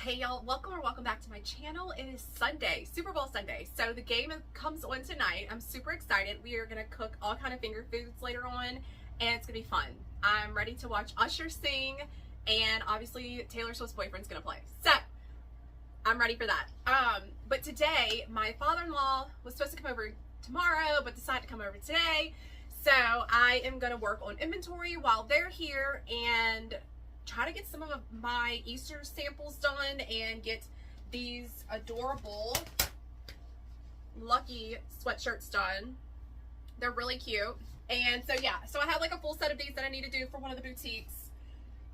Hey y'all, welcome back to my channel. It is Sunday, Super Bowl Sunday. So the game comes on tonight. I'm super excited. We are gonna cook all kind of finger foods later on, and it's gonna be fun. I'm ready to watch Usher sing, and obviously Taylor Swift's boyfriend's gonna play. So I'm ready for that. But today, my father-in-law was supposed to come over tomorrow, but decided to come over today. So I am gonna work on inventory while they're here and try to get some of my Easter samples done and get these adorable Lucky sweatshirts done. They're really cute. And so yeah, so I have like a full set of these that I need to do for one of the boutiques.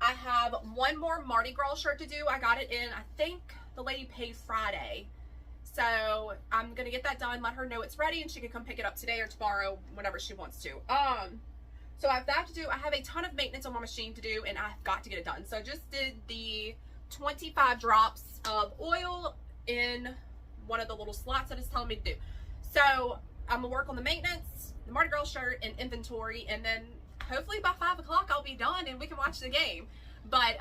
I have one more Mardi Gras shirt to do. I got it in, I think the lady paid Friday. So I'm gonna get that done, let her know it's ready, and she can come pick it up today or tomorrow, whenever she wants to. So I have that to do. I have a ton of maintenance on my machine to do, and I've got to get it done. So I just did the 25 drops of oil in one of the little slots that it's telling me to do. So I'm gonna work on the maintenance, the Mardi Gras shirt, and inventory, and then hopefully by 5 o'clock I'll be done and we can watch the game. But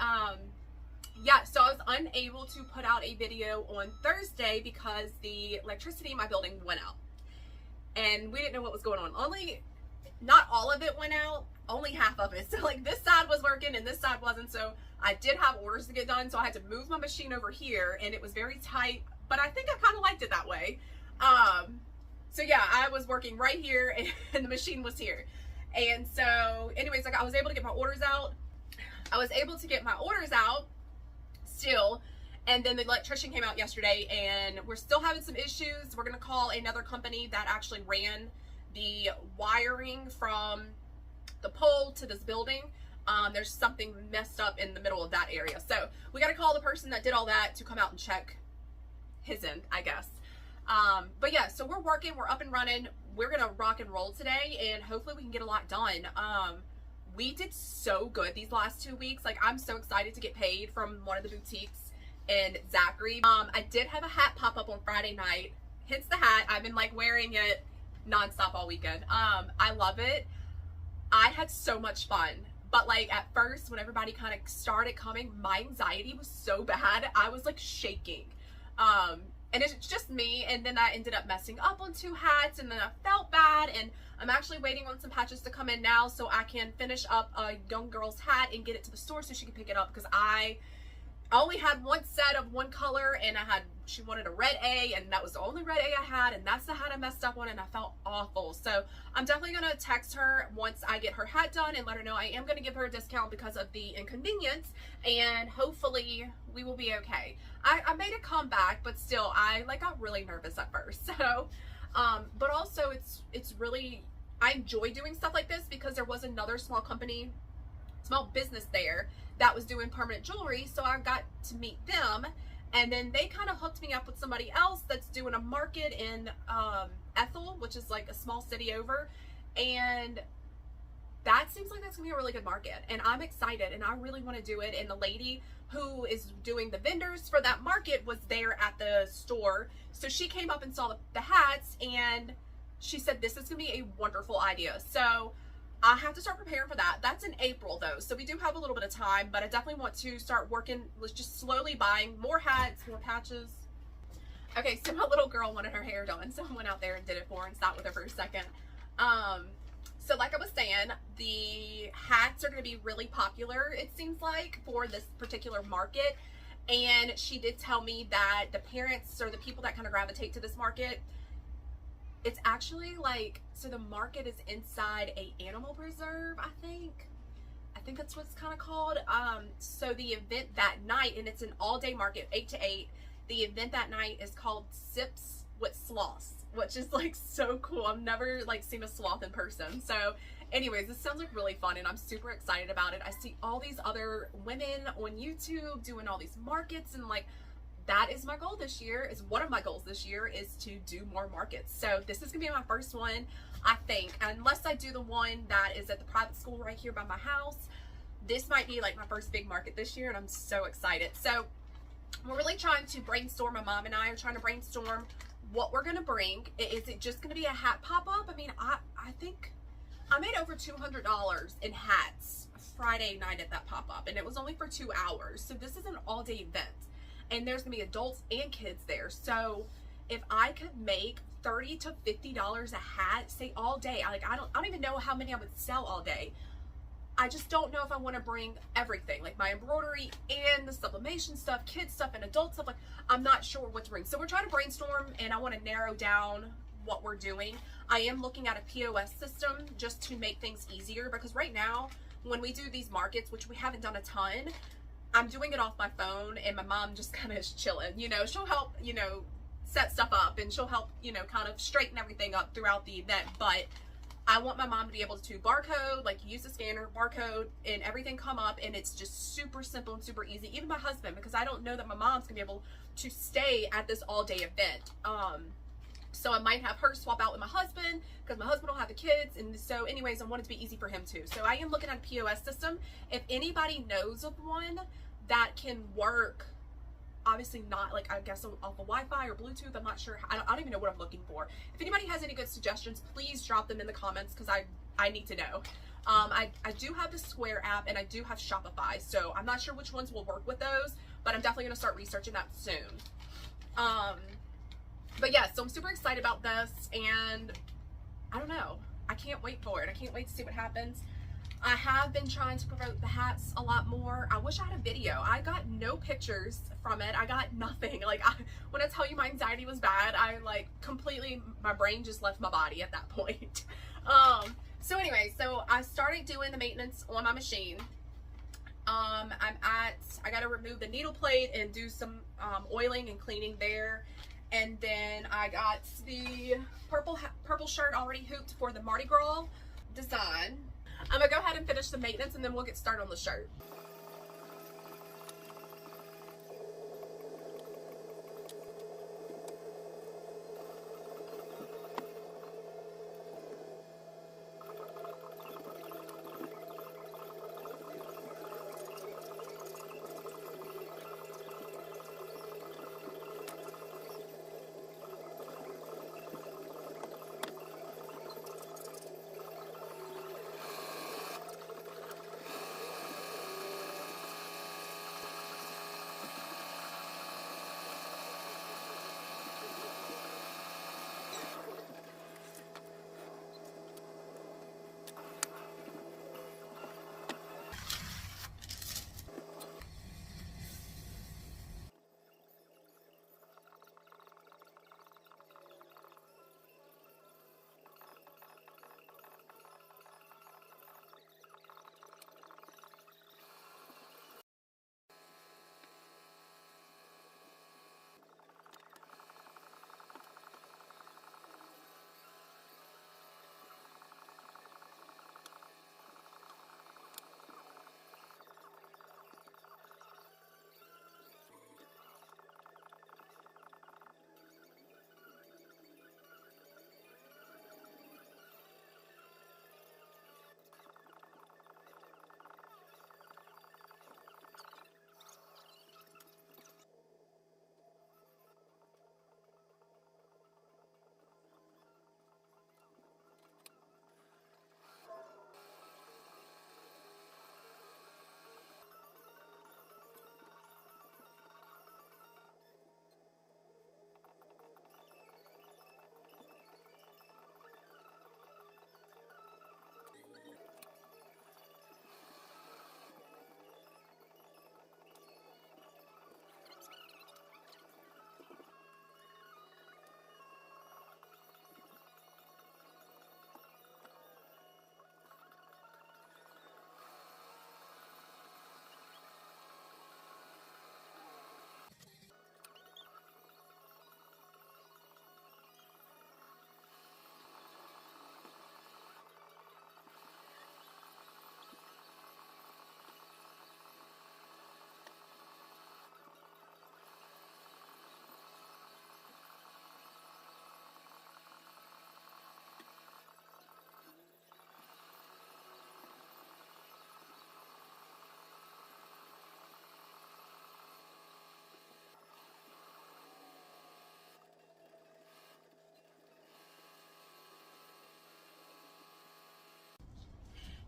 yeah, so I was unable to put out a video on Thursday because the electricity in my building went out. And we didn't know what was going on. Not all of it went out, only half of it. So like this side was working and this side wasn't. So I did have orders to get done. So I had to move my machine over here and it was very tight, but I think I kind of liked it that way. So yeah, I was working right here and the machine was here. And so anyways, like I was able to get my orders out. Still. And then the electrician came out yesterday and we're still having some issues. We're going to call another company that actually ran the wiring from the pole to this building. There's something messed up in the middle of that area. So we got to call the person that did all that to come out and check his end, I guess. But yeah, so we're working, we're up and running. We're going to rock and roll today and hopefully we can get a lot done. We did so good these last 2 weeks. Like I'm so excited to get paid from one of the boutiques in Zachary. I did have a hat pop up on Friday night. Hence the hat. I've been like wearing it nonstop all weekend. I love it. I had so much fun, but like at first when everybody kind of started coming, my anxiety was so bad. I was like shaking. And it's just me, and then I ended up messing up on 2 hats, and then I felt bad, and I'm actually waiting on some patches to come in now so I can finish up a young girl's hat and get it to the store so she can pick it up, because I only had one set of one color, and she wanted a red A, and that was the only red A I had, and that's the hat I messed up on, and I felt awful. So I'm definitely gonna text her once I get her hat done and let her know I am gonna give her a discount because of the inconvenience, and hopefully we will be okay. I made a comeback, but still I got really nervous at first. So but also it's really, I enjoy doing stuff like this because there was another small business there that was doing permanent jewelry, so I got to meet them, and then they kind of hooked me up with somebody else that's doing a market in Ethel, which is like a small city over, and that seems like that's gonna be a really good market, and I'm excited and I really want to do it. And the lady who is doing the vendors for that market was there at the store, so she came up and saw the hats, and she said this is gonna be a wonderful idea. So I have to start preparing for that. That's in April though, so we do have a little bit of time, but I definitely want to start working, just slowly buying more hats, more patches. Okay, so my little girl wanted her hair done, so I went out there and did it for her and sat with her for a second. So like I was saying, the hats are going to be really popular, it seems like, for this particular market. And she did tell me that the parents or the people that kind of gravitate to this market, it's actually like, so the market is inside a animal preserve, I think that's what it's kind of called. So the event that night, and it's an all-day market, 8 to 8, the event that night is called Sips with Sloths, which is like so cool. I've never like seen a sloth in person. So anyways, this sounds like really fun and I'm super excited about it. I see all these other women on YouTube doing all these markets, and like that is my goal this year, is one of my goals this year is to do more markets. So this is gonna be my first one, I think, unless I do the one that is at the private school right here by my house. This might be like my first big market this year, and I'm so excited. So we're really trying to brainstorm, my mom and I are trying to brainstorm what we're gonna bring. Is it just gonna be a hat pop-up? I mean, I think I made over $200 in hats Friday night at that pop-up, and it was only for 2 hours. So this is an all-day event. and there's gonna be adults and kids there. So if I could make $30 to $50 a hat, say all day, I don't even know how many I would sell all day. I just don't know if I want to bring everything, like my embroidery and the sublimation stuff, kids stuff and adult stuff. Like, I'm not sure what to bring. So we're trying to brainstorm, and I want to narrow down what we're doing. I am looking at a POS system just to make things easier, because right now when we do these markets, which we haven't done a ton, I'm doing it off my phone, and my mom just kind of is chilling. You know, she'll help, you know, set stuff up, and she'll help, you know, kind of straighten everything up throughout the event. But I want my mom to be able to barcode, like use the scanner, barcode, and everything come up, and it's just super simple and super easy. Even my husband, because I don't know that my mom's gonna be able to stay at this all-day event. So I might have her swap out with my husband, because my husband will have the kids. And so anyways, I want it to be easy for him too. So I am looking at a POS system. If anybody knows of one that can work, obviously not like, I guess off of Wi-Fi or Bluetooth, I'm not sure. I don't even know what I'm looking for. If anybody has any good suggestions, please drop them in the comments, because I need to know. I do have the Square app, and I do have Shopify, so I'm not sure which ones will work with those, but I'm definitely going to start researching that soon. But yeah, so I'm super excited about this, and I don't know. I can't wait for it. I can't wait to see what happens. I have been trying to promote the hats a lot more. I wish I had a video. I got no pictures from it. I got nothing. Like, when I tell you my anxiety was bad, I like completely, my brain just left my body at that point. So anyway, so I started doing the maintenance on my machine. I got to remove the needle plate and do some oiling and cleaning there. And then I got the purple shirt already hooped for the Mardi Gras design. I'm gonna go ahead and finish the maintenance, and then we'll get started on the shirt.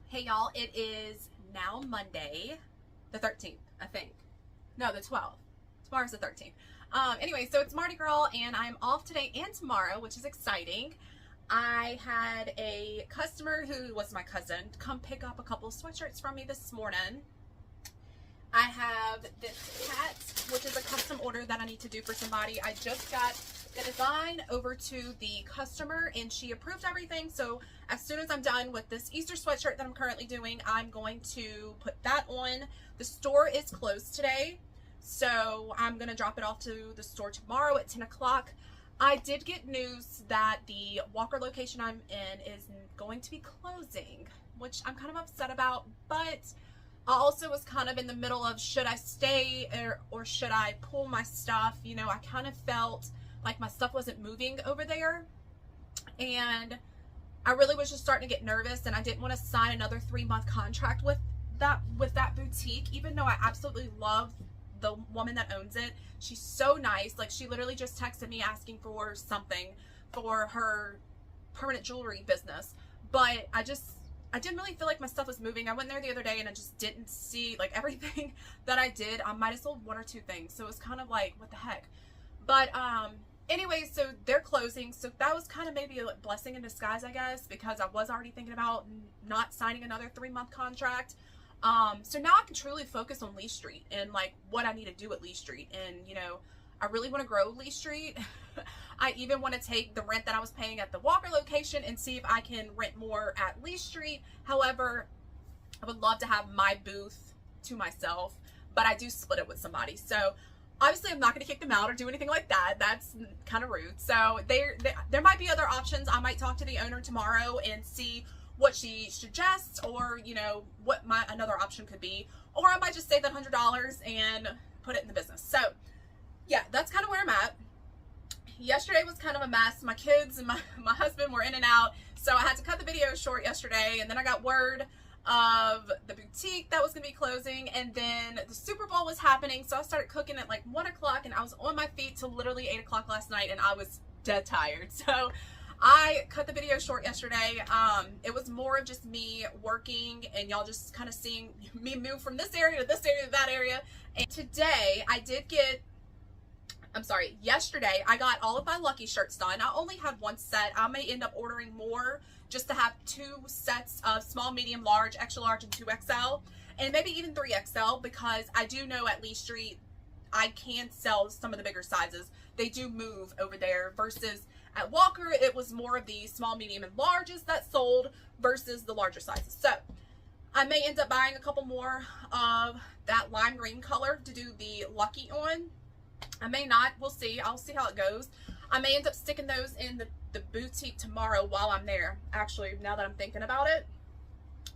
Hey y'all, it is now Monday, the 13th, I think. No, the 12th. Tomorrow's the 13th. Anyway, so it's Mardi Gras and I'm off today and tomorrow, which is exciting. I had a customer who was my cousin come pick up a couple of sweatshirts from me this morning. I have this hat, which is a custom order that I need to do for somebody. I just got the design over to the customer and she approved everything. So as soon as I'm done with this Easter sweatshirt that I'm currently doing, I'm going to put that on. The store is closed today, so I'm going to drop it off to the store tomorrow at 10 o'clock. I did get news that the Walker location I'm in is going to be closing, which I'm kind of upset about, but I also was kind of in the middle of should I stay or should I pull my stuff. You know, I kind of felt like my stuff wasn't moving over there, and I really was just starting to get nervous, and I didn't want to sign another 3-month contract with that boutique, even though I absolutely love the woman that owns it. She's so nice. Like, she literally just texted me asking for something for her permanent jewelry business, but I didn't really feel like my stuff was moving. I went there the other day and I just didn't see, like, everything that I did. I might have sold 1 or 2 things, so it was kind of like, what the heck. But anyway, so they're closing, so that was kind of maybe a blessing in disguise, I guess, because I was already thinking about not signing another 3-month contract. So now I can truly focus on Lee Street and like what I need to do at Lee Street. And, you know, I really want to grow Lee Street. I even want to take the rent that I was paying at the Walker location and see if I can rent more at Lee Street. However, I would love to have my booth to myself, but I do split it with somebody. So obviously I'm not going to kick them out or do anything like that. That's kind of rude. So there might be other options. I might talk to the owner tomorrow and see what she suggests, or, you know, what another option could be, or I might just save that $100 and put it in the business. So yeah, that's kind of where I'm at. Yesterday was kind of a mess. My kids and my husband were in and out, so I had to cut the video short yesterday, and then I got word of the boutique that was going to be closing, and then the Super Bowl was happening, so I started cooking at like 1 o'clock, and I was on my feet till literally 8 o'clock last night, and I was dead tired. So I cut the video short yesterday. It was more of just me working and y'all just kind of seeing me move from this area to this area to that area. And today yesterday I got all of my Lucky shirts done. I only had 1 set. I may end up ordering more just to have 2 sets of small, medium, large, extra large, and 2XL, and maybe even 3XL, because I do know at Lee Street I can sell some of the bigger sizes. They do move over there, versus at Walker, it was more of the small, medium, and larges that sold versus the larger sizes. So I may end up buying a couple more of that lime green color to do the Lucky on. I may not. We'll see. I'll see how it goes. I may end up sticking those in the boutique tomorrow while I'm there, actually, now that I'm thinking about it.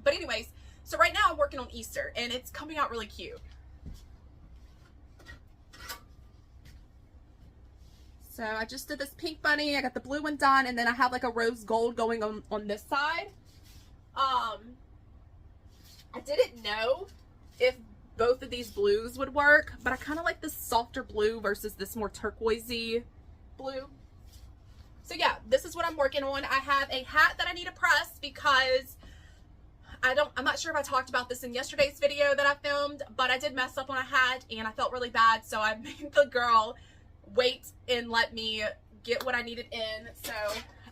But anyways, so right now I'm working on Easter, and it's coming out really cute. So I just did this pink bunny. I got the blue one done, and then I have like a rose gold going on this side. I didn't know if both of these blues would work, but I kind of like this softer blue versus this more turquoisey blue. So yeah, this is what I'm working on. I have a hat that I need to press because I'm not sure if I talked about this in yesterday's video that I filmed, but I did mess up on a hat and I felt really bad, so I made the girl wait and let me get what I needed in. So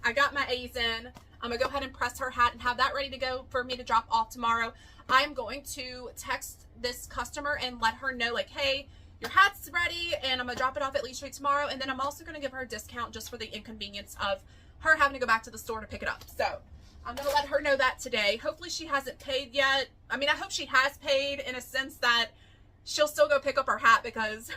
I got my A's in. I'm gonna go ahead and press her hat and have that ready to go for me to drop off tomorrow. I'm going to text this customer and let her know, like, hey, your hat's ready, and I'm gonna drop it off at Lee Street tomorrow. And then I'm also gonna give her a discount just for the inconvenience of her having to go back to the store to pick it up. So I'm gonna let her know that today. Hopefully she hasn't paid yet. I mean, I hope she has paid, in a sense that she'll still go pick up her hat, because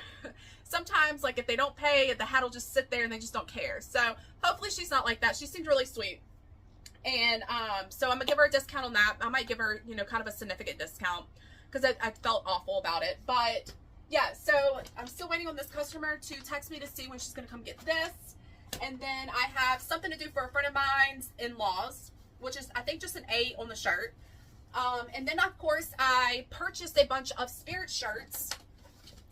sometimes, like, if they don't pay, the hat will just sit there and they just don't care. So hopefully she's not like that. She seemed really sweet. And so I'm gonna give her a discount on that. I might give her, you know, kind of a significant discount, because I felt awful about it. But yeah, so I'm still waiting on this customer to text me to see when she's gonna come get this. And then I have something to do for a friend of mine's in-laws, which is, I think, just an A on the shirt. And then of course I purchased a bunch of Spirit shirts,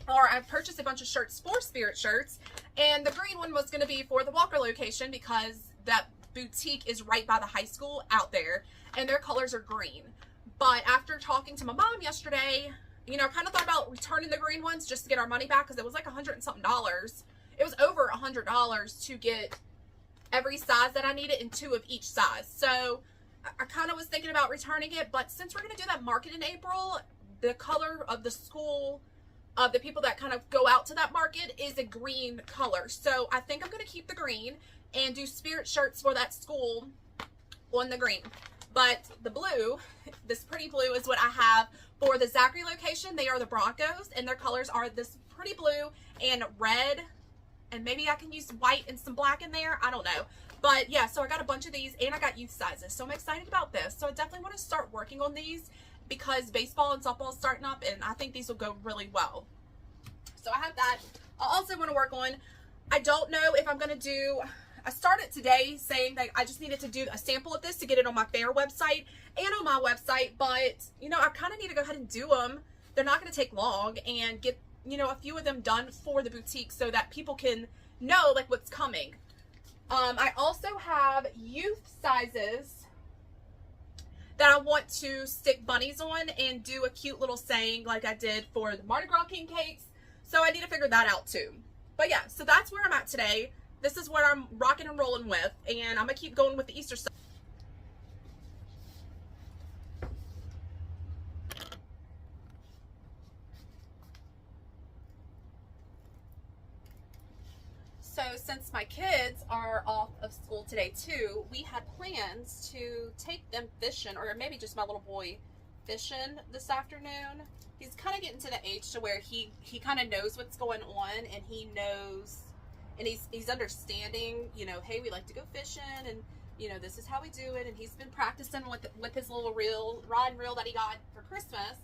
or I purchased a bunch of shirts for Spirit shirts, and the green one was going to be for the Walker location because that boutique is right by the high school out there and their colors are green. But after talking to my mom yesterday, you know, I kind of thought about returning the green ones just to get our money back because it was like $100 and something. It was over $100 to get every size that I needed and 2 of each size. So I kind of was thinking about returning it, but since we're going to do that market in April, the color of the school, of the people that kind of go out to that market, is a green color. So I think I'm going to keep the green and do spirit shirts for that school on the green. But the blue, this pretty blue, is what I have for the Zachary location. They are the Broncos, and their colors are this pretty blue and red, and maybe I can use white and some black in there. I don't know. But yeah, so I got a bunch of these, and I got youth sizes. So I'm excited about this. So I definitely want to start working on these because baseball and softball is starting up, and I think these will go really well. So I have that. I also want to work on, I don't know if I'm going to do, I started today saying that I just needed to do a sample of this to get it on my fair website and on my website, but you know, I kind of need to go ahead and do them. They're not going to take long, and get, you know, a few of them done for the boutique so that people can know like what's coming. I also have youth sizes that I want to stick bunnies on and do a cute little saying like I did for the Mardi Gras king cakes. So I need to figure that out too. But yeah, so that's where I'm at today. This is what I'm rocking and rolling with, and I'm gonna keep going with the Easter stuff. So since my kids are off of school today too, we had plans to take them fishing, or maybe just my little boy fishing this afternoon. He's kind of getting to the age to where he kind of knows what's going on, and he knows, and he's understanding, you know, hey, we like to go fishing, and you know, this is how we do it. And he's been practicing with his little rod and reel that he got for Christmas.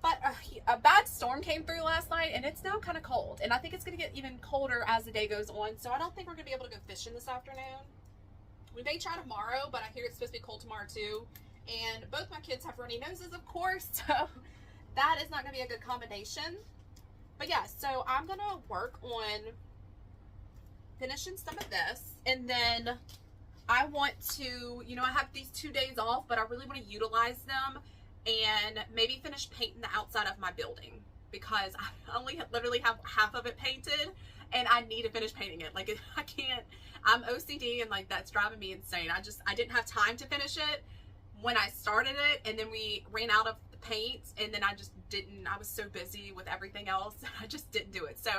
But a bad storm came through last night, and it's now kind of cold. And I think it's going to get even colder as the day goes on. So I don't think we're going to be able to go fishing this afternoon. We may try tomorrow, but I hear it's supposed to be cold tomorrow too. And both my kids have runny noses, of course. So that is not going to be a good combination. But yeah, so I'm going to work on finishing some of this. And then I want to, you know, I have these 2 days off, but I really want to utilize them and maybe finish painting the outside of my building, because I only literally have half of it painted and I need to finish painting it. Like, I can't, I'm OCD, and like that's driving me insane. I didn't have time to finish it when I started it, and then we ran out of the paint, and then I just didn't, I was so busy with everything else, I just didn't do it. So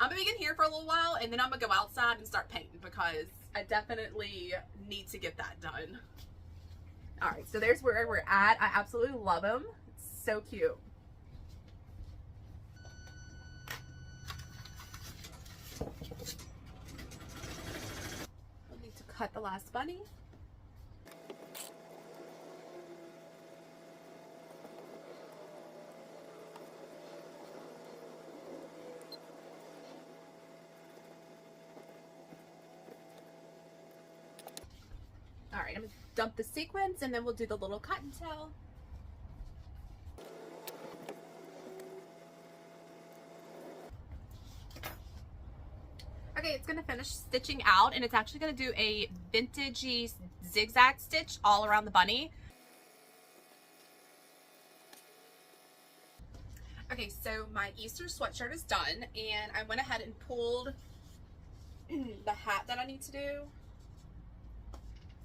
I'm gonna be in here for a little while, and then I'm gonna go outside and start painting because I definitely need to get that done. All right, so there's where we're at. I absolutely love them. It's so cute. We'll need to cut the last bunny. All right, I'm gonna dump the sequins, and then we'll do the little cottontail. Okay, it's gonna finish stitching out, and it's actually gonna do a vintagey zigzag stitch all around the bunny. Okay, so my Easter sweatshirt is done, and I went ahead and pulled the hat that I need to do.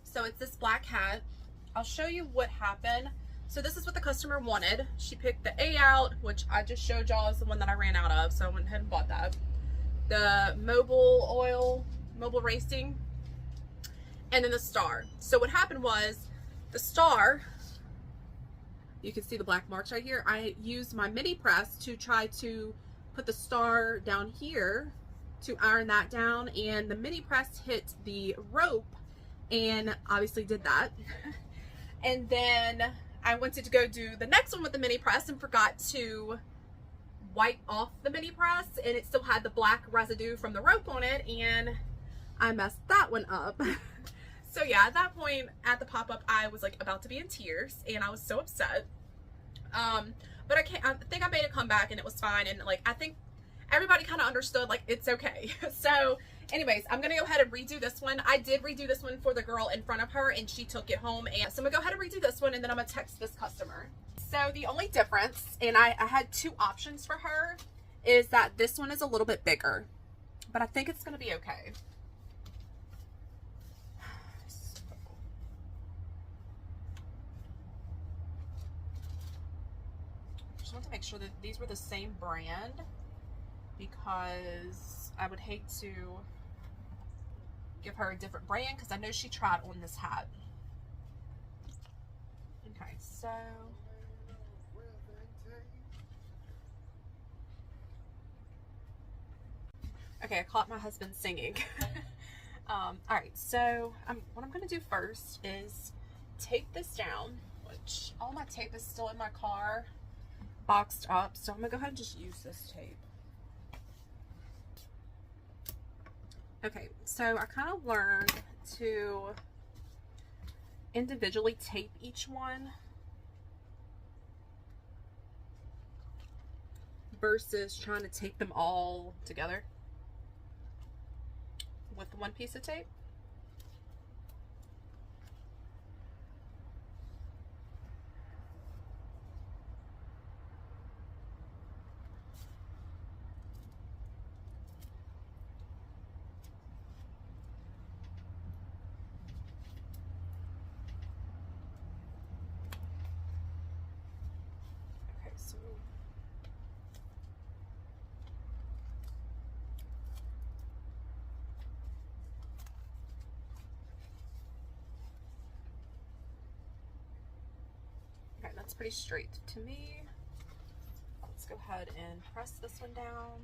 So it's this black hat. I'll show you what happened. So this is what the customer wanted. She picked the A out, which I just showed y'all is the one that I ran out of, so I went ahead and bought that. The mobile racing, and then the star. So what happened was the star, you can see the black marks right here. I used my mini press to try to put the star down here to iron that down, and the mini press hit the rope and obviously did that. And then I wanted to go do the next one with the mini press and forgot to wipe off the mini press, and it still had the black residue from the rope on it, and I messed that one up. So yeah, at that point at the pop-up, I was like about to be in tears, and I was so upset. But I think I made a comeback, and it was fine, and like I think everybody kind of understood like it's okay. So anyways, I'm gonna go ahead and redo this one. I did redo this one for the girl in front of her, and she took it home, and so I'm gonna go ahead and redo this one, and then I'm gonna text this customer. So the only difference, and I had two options for her, is that this one is a little bit bigger, but I think it's going to be okay. Just want to make sure that these were the same brand, because I would hate to give her a different brand, because I know she tried on this hat. Okay, so okay, I caught my husband singing. All right, so what I'm going to do first is tape this down, which all my tape is still in my car, boxed up. So I'm going to go ahead and just use this tape. Okay, so I kind of learned to individually tape each one versus trying to tape them all together with one piece of tape. Okay, so okay, that's pretty straight to me. Let's go ahead and press this one down.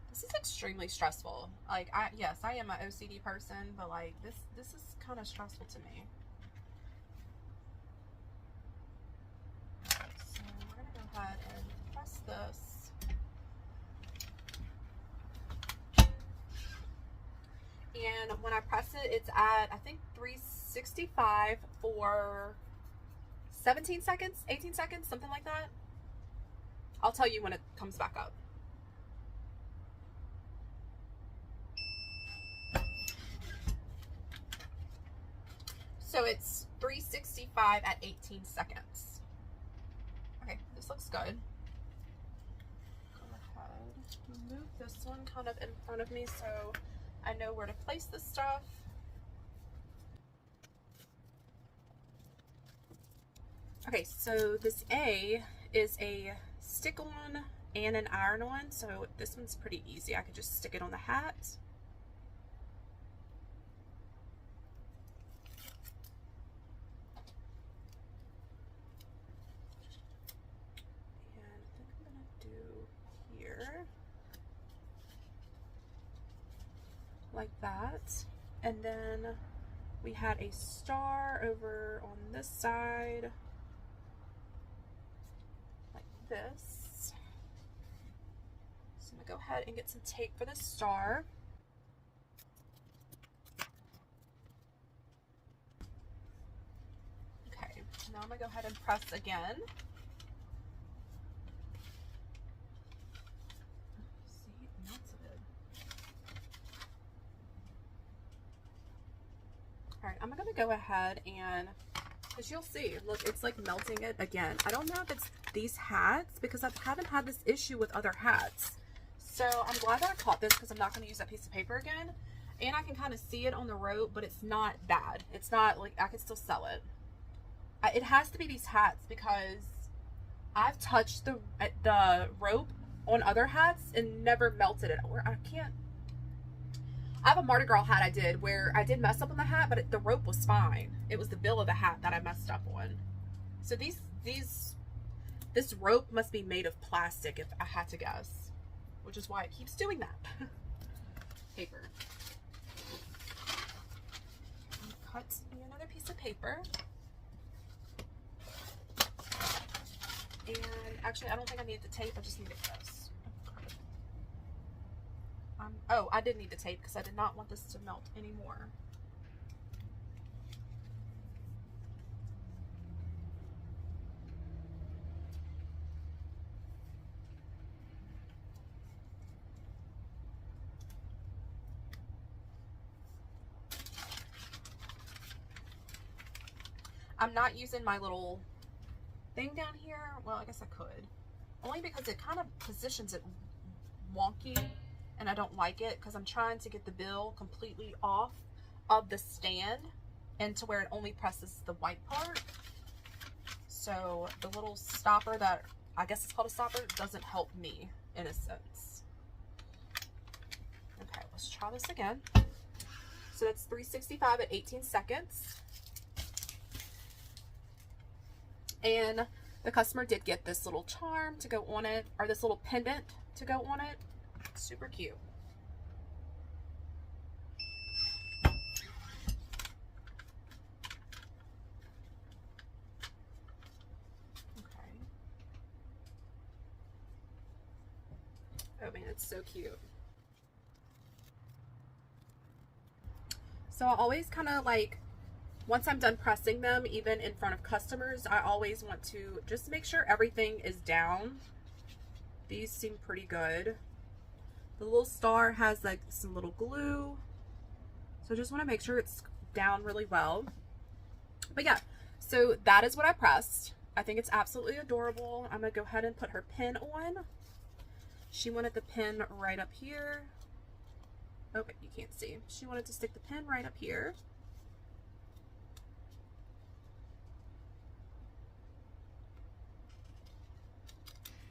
This is extremely stressful. Like, yes, I am an OCD person, but like this is kind of stressful to me. So we're gonna go ahead and press this. And when I press it, it's at, I think, 365 for 17 seconds, 18 seconds, something like that. I'll tell you when it comes back up. So it's 365 at 18 seconds. Okay, this looks good. Go ahead, move this one kind of in front of me so I know where to place this stuff. Okay, so this A is a stick-on and an iron-on, so this one's pretty easy. I could just stick it on the hat. Like that. And then we had a star over on this side like this. So I'm gonna go ahead and get some tape for the star. Okay, now I'm gonna go ahead and press again. Alright, I'm going to go ahead and, as you'll see, look, it's like melting it again. I don't know if it's these hats, because I haven't had this issue with other hats. So I'm glad that I caught this, because I'm not going to use that piece of paper again. And I can kind of see it on the rope, but it's not bad. It's not, like, I can still sell it. It has to be these hats, because I've touched the rope on other hats and never melted it. Or I can't. I have a Mardi Gras hat I did where I did mess up on the hat, but the rope was fine. It was the bill of the hat that I messed up on. So this rope must be made of plastic, if I had to guess, which is why it keeps doing that. Paper. Cut me another piece of paper. And actually, I don't think I need the tape. I just need this. Oh, I did need the tape because I did not want this to melt anymore. I'm not using my little thing down here. Well, I guess I could. Only because it kind of positions it wonky, and I don't like it because I'm trying to get the bill completely off of the stand and to where it only presses the white part. So the little stopper that, I guess it's called a stopper, doesn't help me in a sense. Okay, let's try this again. So that's 365 at 18 seconds. And the customer did get this little charm to go on it, or this little pendant to go on it. Super cute. Okay. Oh man, it's so cute. So I always kind of like, once I'm done pressing them, even in front of customers, I always want to just make sure everything is down. These seem pretty good. The little star has like some little glue. So I just want to make sure it's down really well. But yeah, so that is what I pressed. I think it's absolutely adorable. I'm going to go ahead and put her pin on. She wanted the pin right up here. Okay, you can't see. She wanted to stick the pin right up here.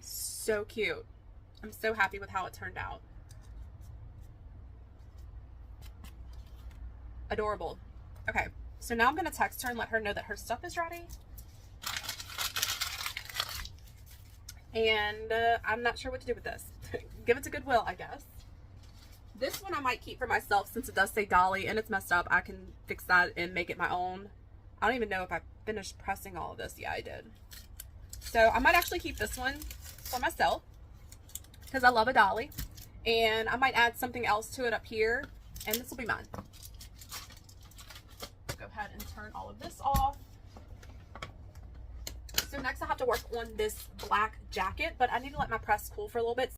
So cute. I'm so happy with how it turned out. Adorable. Okay, so now I'm going to text her and let her know that her stuff is ready. And I'm not sure what to do with this. Give it to Goodwill, I guess. This one I might keep for myself since it does say Dolly and it's messed up. I can fix that and make it my own. I don't even know if I finished pressing all of this. Yeah, I did. So I might actually keep this one for myself because I love a dolly, and I might add something else to it up here, and this will be mine. Go ahead and turn all of this off. So next I have to work on this black jacket, but I need to let my press cool for a little bit.